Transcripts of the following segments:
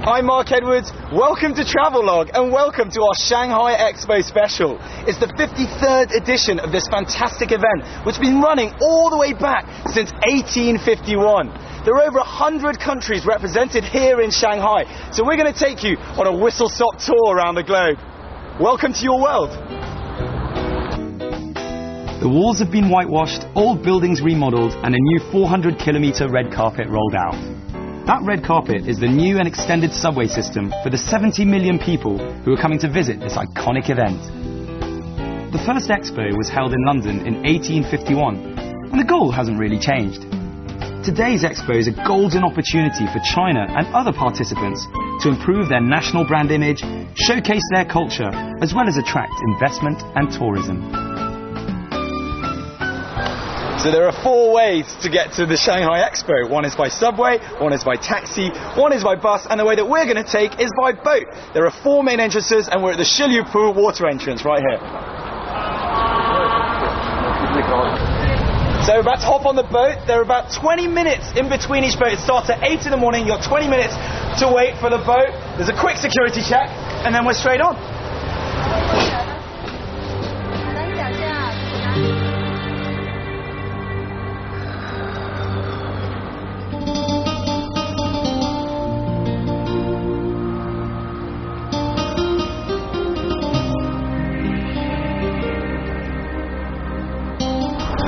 I'm Mark Edwards, welcome to Travelogue and welcome to our Shanghai Expo special. It's the 53rd edition of this fantastic event, which has been running all the way back since 1851. There are over 100 countries represented here in Shanghai, so we're going to take you on a whistle-stop tour around the globe. Welcome to your world. The walls have been whitewashed, old buildings remodeled, and a new 400-kilometre red carpet rolled out. That red carpet is the new and extended subway system for the 70 million people who are coming to visit this iconic event. The first expo was held in London in 1851, and the goal hasn't really changed. Today's expo is a golden opportunity for China and other participants to improve their national brand image, showcase their culture, as well as attract investment and tourism. So there are 4 ways to get to the Shanghai Expo. One is by subway, one is by taxi, one is by bus, and the way that we're going to take is by boat. There are 4 main entrances, and we're at the Shiliupu water entrance right here. So we're about to hop on the boat. There are about 20 minutes in between each boat. It starts at 8 in the morning. You've got 20 minutes to wait for the boat. There's a quick security check, and then we're straight on.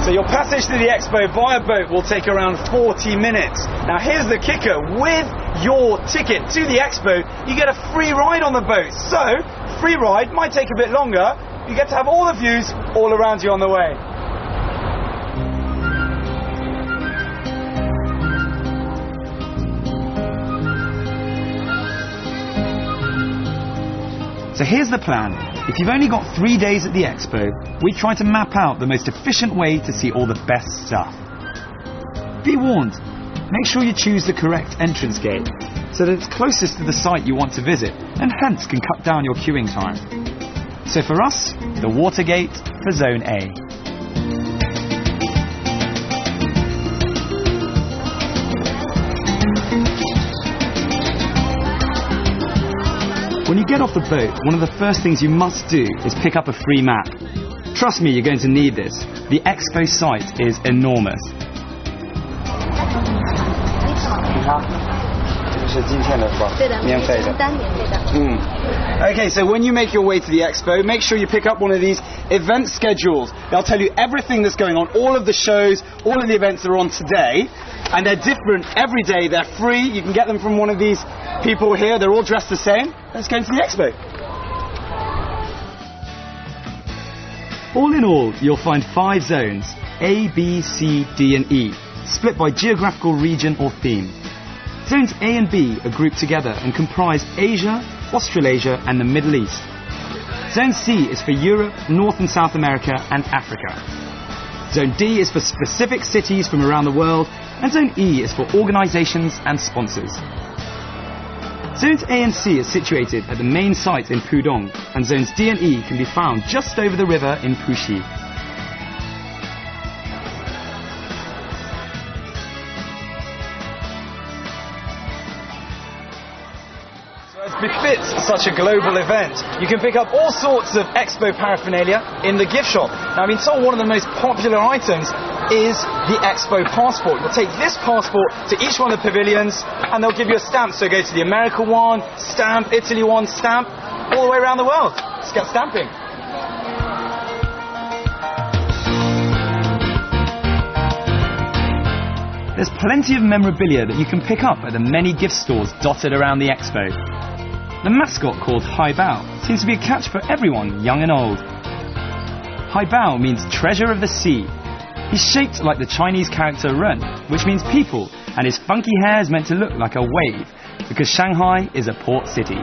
So your passage to the expo via boat will take around 40 minutes. Now here's the kicker, with your ticket to the expo, you get a free ride on the boat. So, free ride might take a bit longer, you get to have all the views all around you on the way. So here's the plan. If you've only got 3 days at the expo, we try to map out the most efficient way to see all the best stuff. Be warned, make sure you choose the correct entrance gate so that it's closest to the site you want to visit and hence can cut down your queuing time. So for us, the water gate for Zone A. When you get off the boat, one of the first things you must do is pick up a free map. Trust me, you're going to need this. The expo site is enormous. Okay, so when you make your way to the expo, make sure you pick up one of these event schedules. They'll tell you everything that's going on, all of the shows, all of the events that are on today, and they're different every day. They're free. You can get them from one of these people here. They're all dressed the same. Let's go into the expo. All in all, you'll find 5 zones, A, B, C, D and E, split by geographical region or theme. Zones A and B are grouped together and comprise Asia, Australasia and the Middle East. Zone C is for Europe, North and South America and Africa. Zone D is for specific cities from around the world, and Zone E is for organisations and sponsors. Zones A and C are situated at the main site in Pudong, and Zones D and E can be found just over the river in Puxi. As befits such a global event, you can pick up all sorts of expo paraphernalia in the gift shop. Now, I've been told one of the most popular items is the expo passport. You'll take this passport to each one of the pavilions and they'll give you a stamp. So go to the American one, stamp, Italy one, stamp, all the way around the world. Let's get stamping. There's plenty of memorabilia that you can pick up at the many gift stores dotted around the expo. The mascot called Hai Bao seems to be a catch for everyone, young and old. Hai Bao means treasure of the sea. He's shaped like the Chinese character Ren, which means people, and his funky hair is meant to look like a wave, because Shanghai is a port city.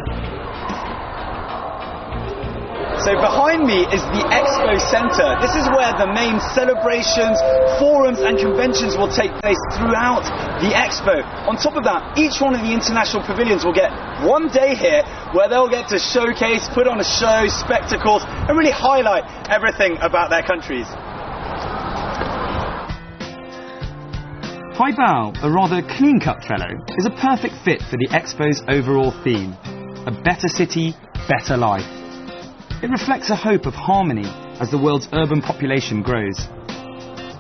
So behind me is the Expo Center. This is where the main celebrations, forums and conventions will take place throughout the Expo. On top of that, each one of the international pavilions will get 1 day here where they'll get to showcase, put on a show, spectacles, and really highlight everything about their countries. Haibao, a rather clean-cut fellow, is a perfect fit for the Expo's overall theme: a better city, better life. It reflects a hope of harmony as the world's urban population grows.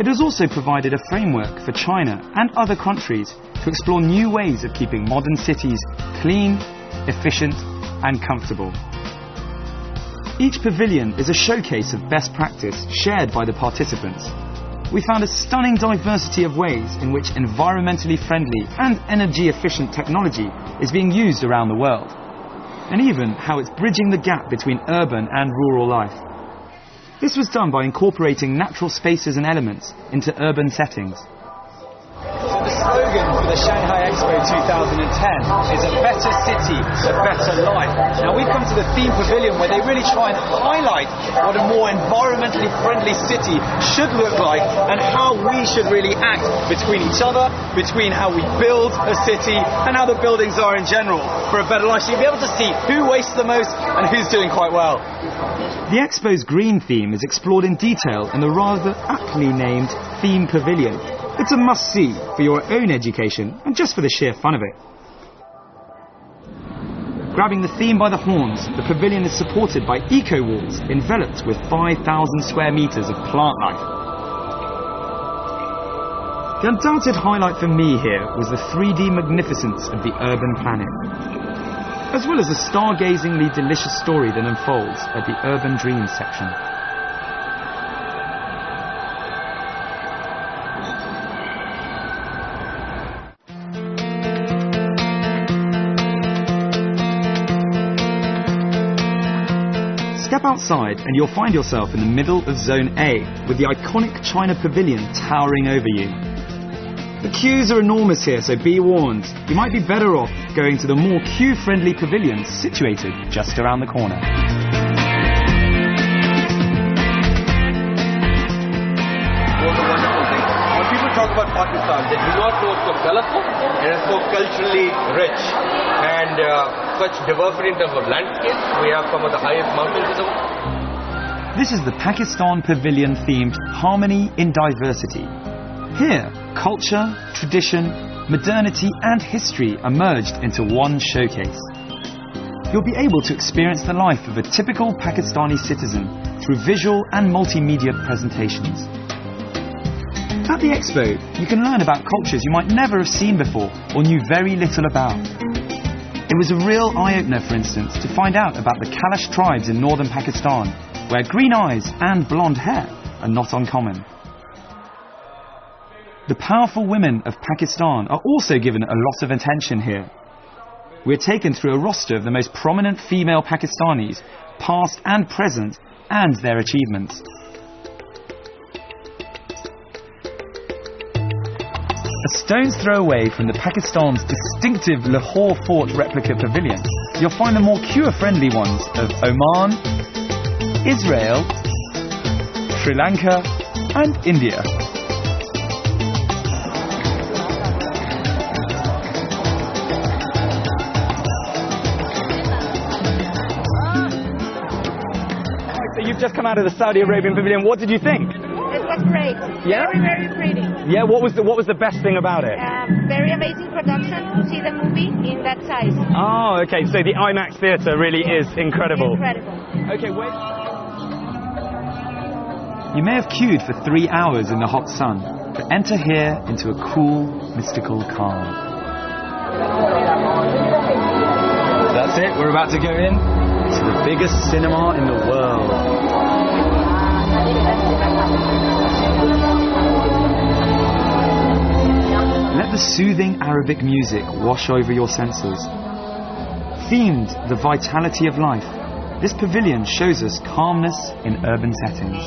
It has also provided a framework for China and other countries to explore new ways of keeping modern cities clean, efficient and comfortable. Each pavilion is a showcase of best practice shared by the participants. We found a stunning diversity of ways in which environmentally friendly and energy-efficient technology is being used around the world, and even how it's bridging the gap between urban and rural life. This was done by incorporating natural spaces and elements into urban settings. The slogan for the Shanghai Expo 2010 is a better city, a better life. Now we've come to the theme pavilion where they really try and highlight what a more environmentally friendly city should look like and how we should really act between each other, between how we build a city and how the buildings are in general for a better life. So you'll be able to see who wastes the most and who's doing quite well. The Expo's green theme is explored in detail in the rather aptly named Theme Pavilion. It's a must-see for your own education and just for the sheer fun of it. Grabbing the theme by the horns, the pavilion is supported by eco-walls enveloped with 5,000 square metres of plant life. The undoubted highlight for me here was the 3D magnificence of the urban planet, as well as the stargazingly delicious story that unfolds at the Urban Dreams section. Step outside and you'll find yourself in the middle of Zone A, with the iconic China Pavilion towering over you. The queues are enormous here, so be warned. You might be better off going to the more queue-friendly pavilions situated just around the corner. Was a wonderful thing. When people talk about Pakistan, they do not know it's so colorful and it's so culturally rich and such diversity in terms of landscapes. We have some of the highest mountains in the world. This is the Pakistan Pavilion themed Harmony in Diversity. Here, culture, tradition, modernity and history are merged into one showcase. You'll be able to experience the life of a typical Pakistani citizen through visual and multimedia presentations. At the Expo, you can learn about cultures you might never have seen before or knew very little about. It was a real eye-opener, for instance, to find out about the Kalash tribes in northern Pakistan, where green eyes and blonde hair are not uncommon. The powerful women of Pakistan are also given a lot of attention here. We're taken through a roster of the most prominent female Pakistanis, past and present, and their achievements. A stone's throw away from the Pakistan's distinctive Lahore Fort replica pavilion, you'll find the more queue-friendly ones of Oman, Israel, Sri Lanka, and India. So you've just come out of the Saudi Arabian pavilion. What did you think? It was great. Yeah? Very, very pretty. Yeah, what was the best thing about it? Very amazing production to see the movie in that size. Oh, okay. So the IMAX theatre really is incredible. Incredible. Okay, wait. You may have queued for 3 hours in the hot sun, but enter here into a cool, mystical calm. That's it. We're about to go in to the biggest cinema in the world. Let the soothing Arabic music wash over your senses. Themed the vitality of life, this pavilion shows us calmness in urban settings.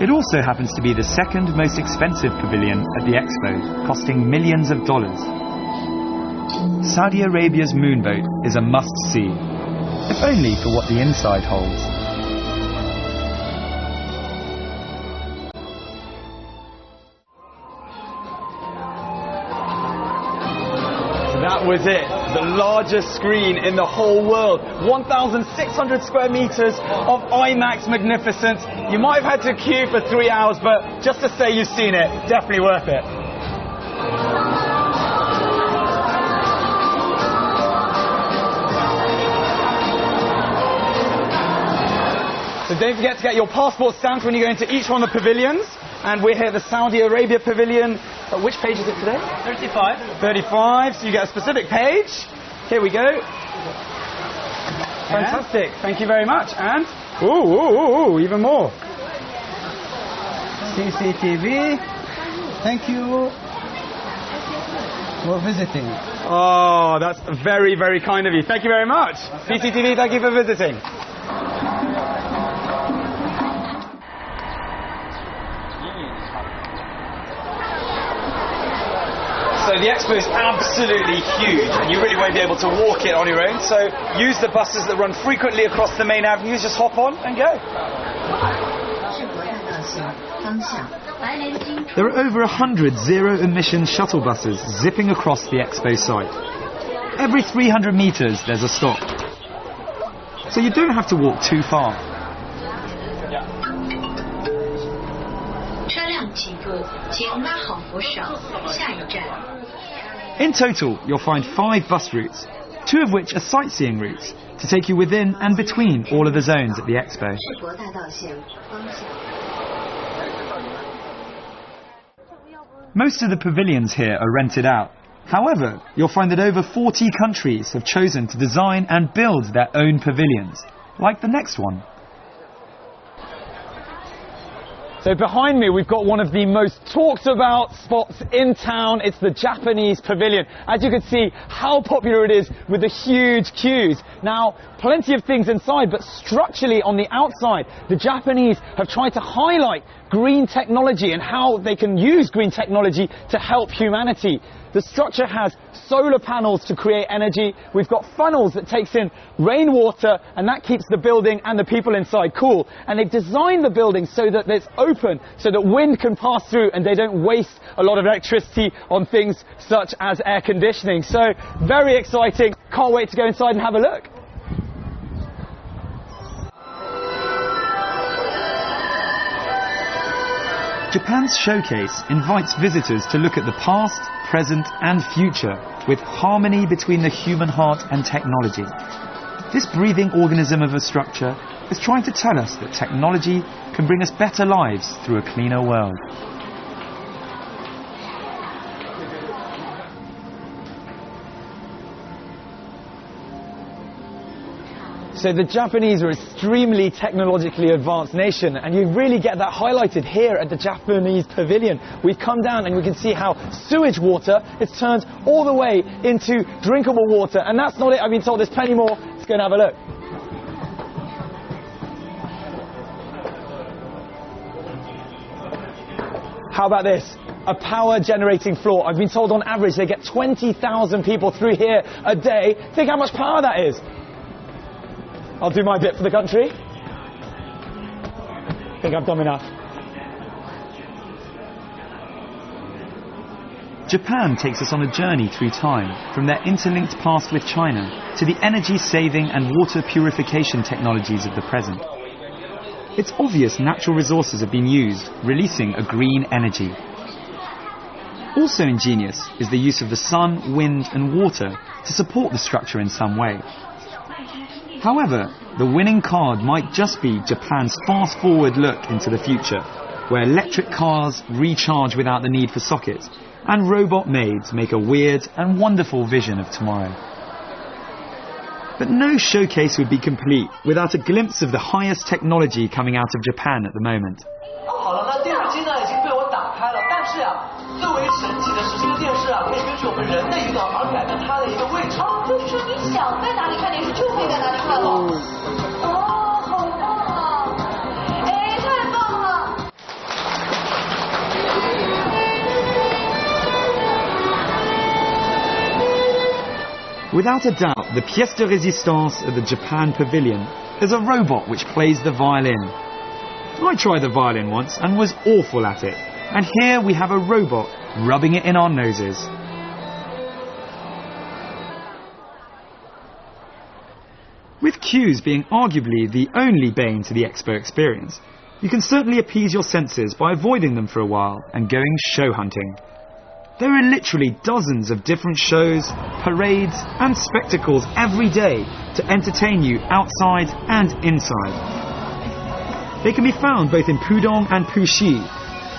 It also happens to be the second most expensive pavilion at the Expo, costing millions of dollars. Saudi Arabia's moonboat is a must-see, if only for what the inside holds. That was it. the largest screen in the whole world. 1,600 square meters of IMAX magnificence. You might have had to queue for 3 hours, but just to say you've seen it, definitely worth it. So don't forget to get your passport stamped when you go into each one of the pavilions. And we're here at the Saudi Arabia pavilion. Which page is it today? 35. 35. So you get a specific page. Here we go. Fantastic. Thank you very much. And even more. CCTV. Thank you for visiting. Oh, that's very, very kind of you. Thank you very much. CCTV, thank you for visiting. So the expo is absolutely huge, and you really won't be able to walk it on your own. So use the buses that run frequently across the main avenues. Just hop on and go. There are over 100 zero-emission shuttle buses zipping across the expo site. Every 300 meters, there's a stop. So you don't have to walk too far. In total, you'll find 5 bus routes, 2 of which are sightseeing routes, to take you within and between all of the zones at the expo. Most of the pavilions here are rented out. However, you'll find that over 40 countries have chosen to design and build their own pavilions, like the next one. So behind me we've got one of the most talked about spots in town. It's the Japanese pavilion. As you can see how popular it is with the huge queues. Now, plenty of things inside, but structurally on the outside, the Japanese have tried to highlight green technology and how they can use green technology to help humanity. The structure has solar panels to create energy. We've got funnels that takes in rainwater, and that keeps the building and the people inside cool. And they've designed the building so that it's open, so that wind can pass through and they don't waste a lot of electricity on things such as air conditioning. So very exciting. Can't wait to go inside and have a look. Japan's showcase invites visitors to look at the past, present and future with harmony between the human heart and technology. This breathing organism of a structure is trying to tell us that technology can bring us better lives through a cleaner world. So the Japanese are an extremely technologically advanced nation, and you really get that highlighted here at the Japanese pavilion. We've come down and we can see how sewage water is turned all the way into drinkable water. And that's not it. I've been told there's plenty more. Let's go and have a look. How about this? A power generating floor. I've been told on average they get 20,000 people through here a day. Think how much power that is. I'll do my bit for the country. I think I've done enough. Japan takes us on a journey through time, from their interlinked past with China to the energy-saving and water purification technologies of the present. It's obvious natural resources have been used, releasing a green energy. Also ingenious is the use of the sun, wind and water to support the structure in some way. However, the winning card might just be Japan's fast-forward look into the future, where electric cars recharge without the need for sockets, and robot maids make a weird and wonderful vision of tomorrow. But no showcase would be complete without a glimpse of the highest technology coming out of Japan at the moment. 最为神奇的是，这个电视啊，可以根据我们人的移动而改变它的一个位置。哦，就是说你想在哪里看电视，就可以在哪里看了。哦，好棒啊！哎，太棒了！ Without a doubt, the pièce de résistance of the Japan Pavilion is a robot which plays the violin. I tried the violin once and was awful at it. And here we have a robot rubbing it in our noses. With queues being arguably the only bane to the expo experience, you can certainly appease your senses by avoiding them for a while and going show hunting. There are literally dozens of different shows, parades and spectacles every day to entertain you outside and inside. They can be found both in Pudong and Puxi,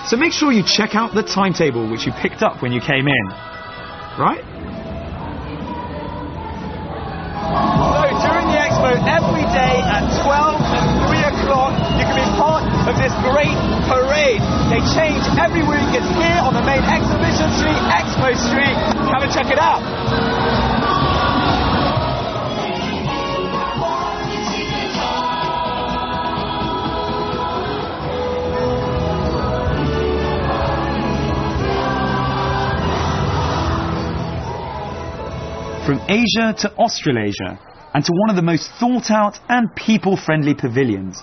so make sure you check out the timetable which you picked up when you came in. Right? So during the expo, every day at 12 and 3 o'clock, you can be part of this great parade. They change every week. It's here on the main exhibition street, Expo Street. Come and check it out. From Asia to Australasia, and to one of the most thought out and people-friendly pavilions.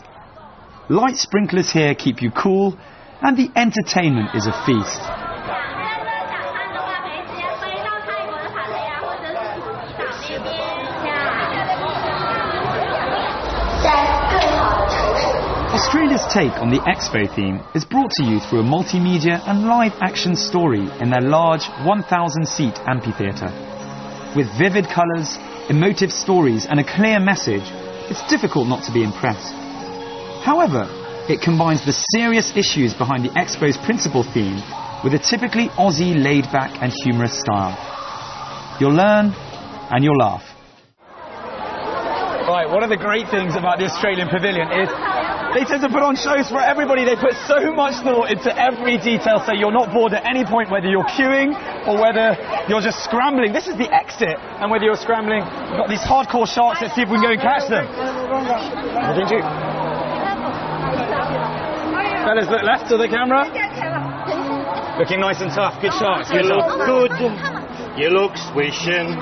Light sprinklers here keep you cool, and the entertainment is a feast. Australia's take on the Expo theme is brought to you through a multimedia and live action story in their large 1,000-seat amphitheatre. With vivid colours, emotive stories and a clear message, it's difficult not to be impressed. However, it combines the serious issues behind the Expo's principal theme with a typically Aussie laid-back and humorous style. You'll learn and you'll laugh. Right, one of the great things about the Australian Pavilion is they tend to put on shows for everybody. They put so much thought into every detail, so you're not bored at any point, whether you're queuing or whether you're just scrambling. This is the exit, and whether you're scrambling, we've got these hardcore sharks. Let's see if we can go and catch them. What did you? Fellas, look left to the camera. Looking nice and tough. Good sharks. You look good. You look swishing,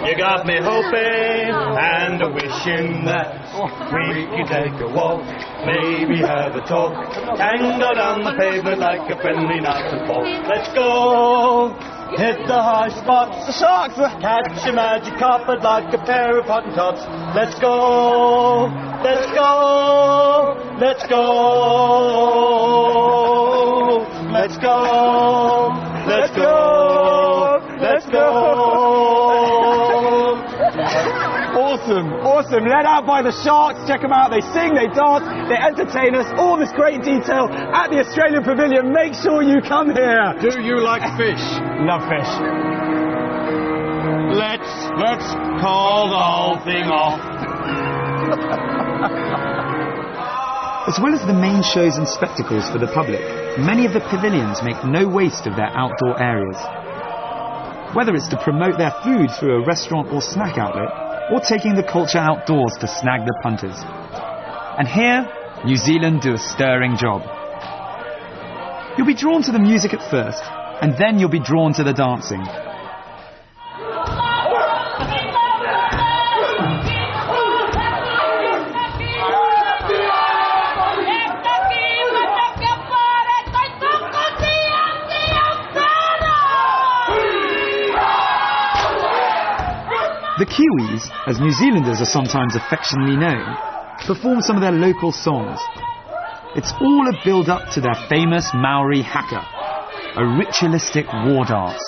you got me hoping and a wishing that we could take a walk, maybe have a talk, and go down the pavement like a friendly night and fall. Let's go, hit the high spots, the sharks, catch a magic carpet like a pair of Hottentots. Let's go, let's go, let's go, let's go, let's go. Let's go! Awesome, awesome. Led out by the sharks. Check them out. They sing, they dance, they entertain us. All this great detail at the Australian Pavilion. Make sure you come here. Do you like fish? Love fish. Let's call the whole thing off. As well as the main shows and spectacles for the public, many of the pavilions make no waste of their outdoor areas. Whether it's to promote their food through a restaurant or snack outlet, or taking the culture outdoors to snag the punters. And here, New Zealand do a stirring job. You'll be drawn to the music at first, and then you'll be drawn to the dancing. The Kiwis, as New Zealanders are sometimes affectionately known, perform some of their local songs. It's all a build-up to their famous Maori haka, a ritualistic war dance.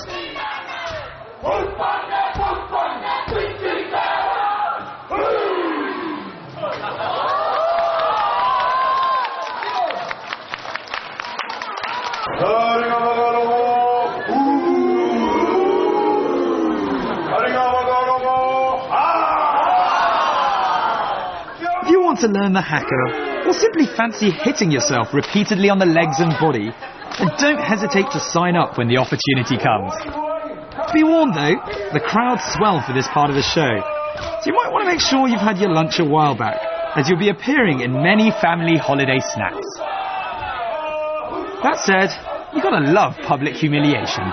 To learn the haka, or simply fancy hitting yourself repeatedly on the legs and body, then don't hesitate to sign up when the opportunity comes. Be warned though, the crowds swell for this part of the show, so you might want to make sure you've had your lunch a while back, as you'll be appearing in many family holiday snacks. That said, you gotta love public humiliation.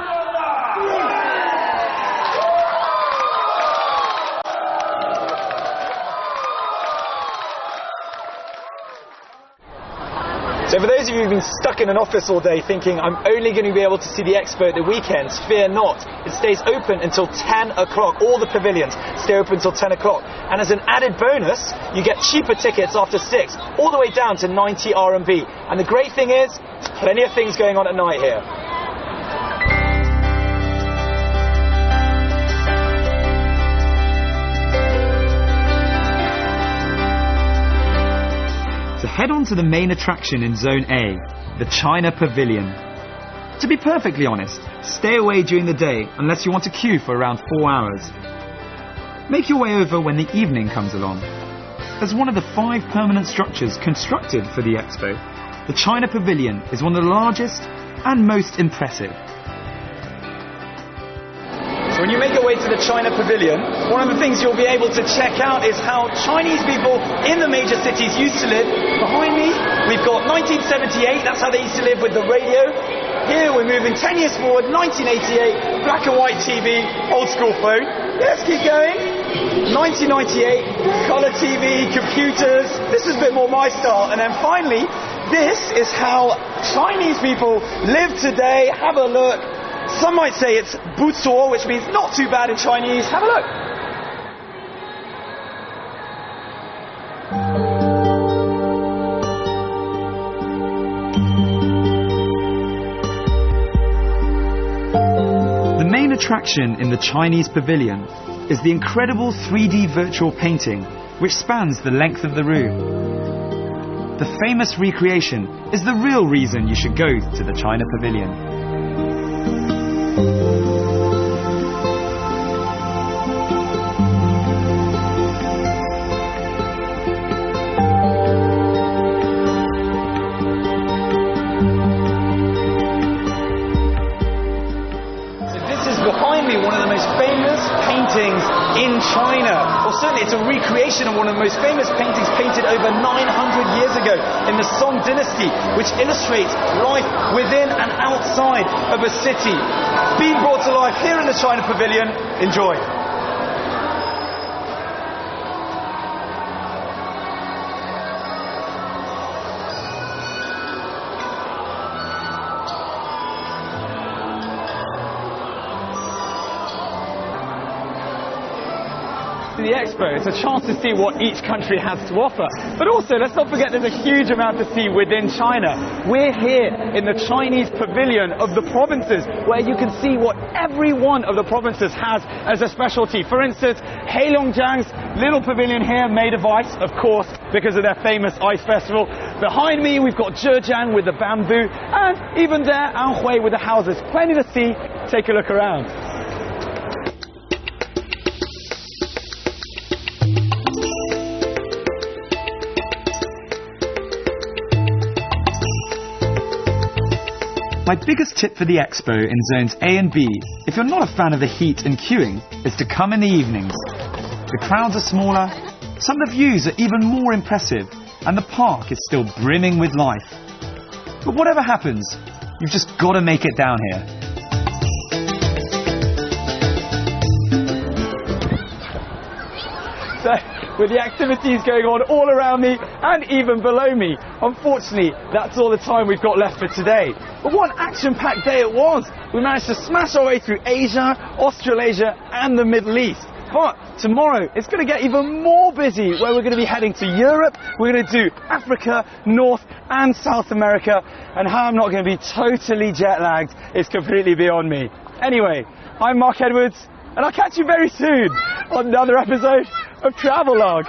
So for those of you who've been stuck in an office all day thinking, I'm only going to be able to see the expo at the weekends, fear not. It stays open until 10 o'clock. All the pavilions stay open until 10 o'clock. And as an added bonus, you get cheaper tickets after 6, all the way down to 90 RMB. And the great thing is, there's plenty of things going on at night here. So head on to the main attraction in Zone A, the China Pavilion. To be perfectly honest, stay away during the day unless you want to queue for around 4 hours. Make your way over when the evening comes along. As one of the 5 permanent structures constructed for the expo, the China Pavilion is one of the largest and most impressive. So when you make your way to the China Pavilion, one of the things you'll be able to check out is how Chinese people in the major cities used to live. Behind me, we've got 1978, that's how they used to live with the radio. Here we're moving 10 years forward, 1988, black and white TV, old school phone. Let's keep going. 1998, colour TV, computers. This is a bit more my style. And then finally, this is how Chinese people live today. Have a look. Some might say it's butuo, which means not too bad in Chinese. Have a look. The main attraction in the Chinese Pavilion is the incredible 3D virtual painting, which spans the length of the room. The famous recreation is the real reason you should go to the China Pavilion. One of the most famous paintings in China, or certainly it's a recreation of one of the most famous paintings painted over 900 years ago in the Song dynasty, which illustrates life within and outside of a city. Being brought to life here in the China Pavilion. Enjoy. The expo, it's a chance to see what each country has to offer. But also, let's not forget there's a huge amount to see within China. We're here in the Chinese Pavilion of the provinces, where you can see what every one of the provinces has as a specialty. For instance, Heilongjiang's little pavilion here made of ice, of course, because of their famous ice festival. Behind me, we've got Zhejiang with the bamboo, and even there, Anhui with the houses. Plenty to see. Take a look around. My biggest tip for the expo in zones A and B, if you're not a fan of the heat and queuing, is to come in the evenings. The crowds are smaller, some of the views are even more impressive, and the park is still brimming with life. But whatever happens, you've just got to make it down here. So, with the activities going on all around me and even below me, unfortunately, that's all the time we've got left for today. But what an action-packed day it was! We managed to smash our way through Asia, Australasia and the Middle East. But tomorrow, it's going to get even more busy, where we're going to be heading to Europe, we're going to do Africa, North and South America, and how I'm not going to be totally jet-lagged is completely beyond me. Anyway, I'm Mark Edwards, and I'll catch you very soon on another episode of Travelogue.